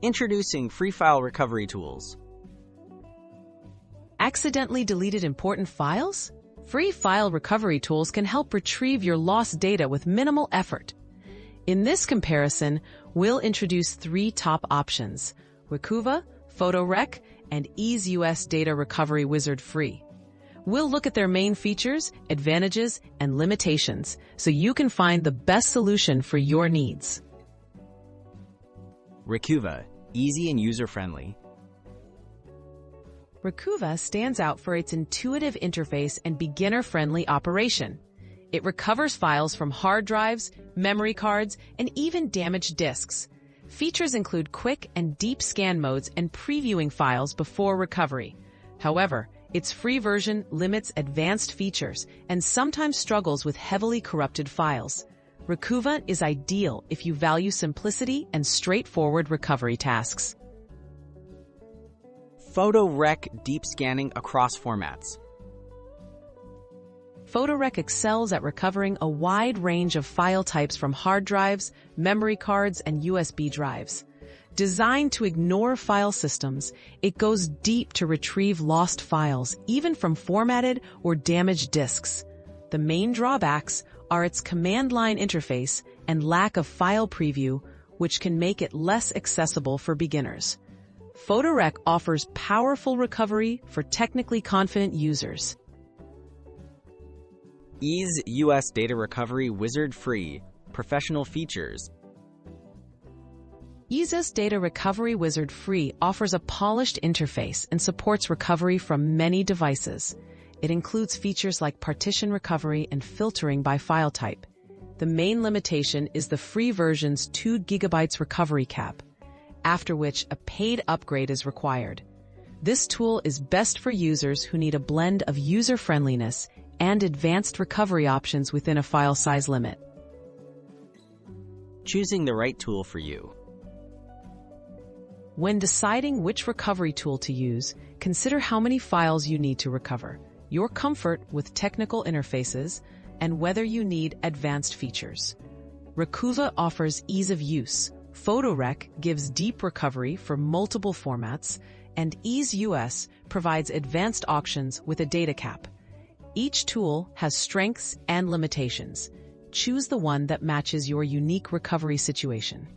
Introducing free file recovery tools. Accidentally deleted important files? Free file recovery tools can help retrieve your lost data with minimal effort. In this comparison, we'll introduce 3 top options: Recuva, PhotoRec, and EaseUS Data Recovery Wizard Free. We'll look at their main features, advantages, and limitations so you can find the best solution for your needs. Recuva, easy and user-friendly. Recuva stands out for its intuitive interface and beginner-friendly operation. It recovers files from hard drives, memory cards, and even damaged disks. Features include quick and deep scan modes and previewing files before recovery. However, its free version limits advanced features and sometimes struggles with heavily corrupted files. Recuva is ideal if you value simplicity and straightforward recovery tasks. PhotoRec deep scanning across formats. PhotoRec excels at recovering a wide range of file types from hard drives, memory cards, and USB drives. Designed to ignore file systems, it goes deep to retrieve lost files, even from formatted or damaged disks. The main drawbacks are its command line interface and lack of file preview, which can make it less accessible for beginners. PhotoRec offers powerful recovery for technically confident users. EaseUS Data Recovery Wizard Free. Professional features. EaseUS Data Recovery Wizard Free offers a polished interface and supports recovery from many devices. It includes features like partition recovery and filtering by file type. The main limitation is the free version's 2 GB recovery cap, after which a paid upgrade is required. This tool is best for users who need a blend of user-friendliness and advanced recovery options within a file size limit. Choosing the right tool for you. When deciding which recovery tool to use, consider how many files you need to recover, your comfort with technical interfaces, and whether you need advanced features. Recuva offers ease of use, PhotoRec gives deep recovery for multiple formats, and EaseUS provides advanced options with a data cap. Each tool has strengths and limitations. Choose the one that matches your unique recovery situation.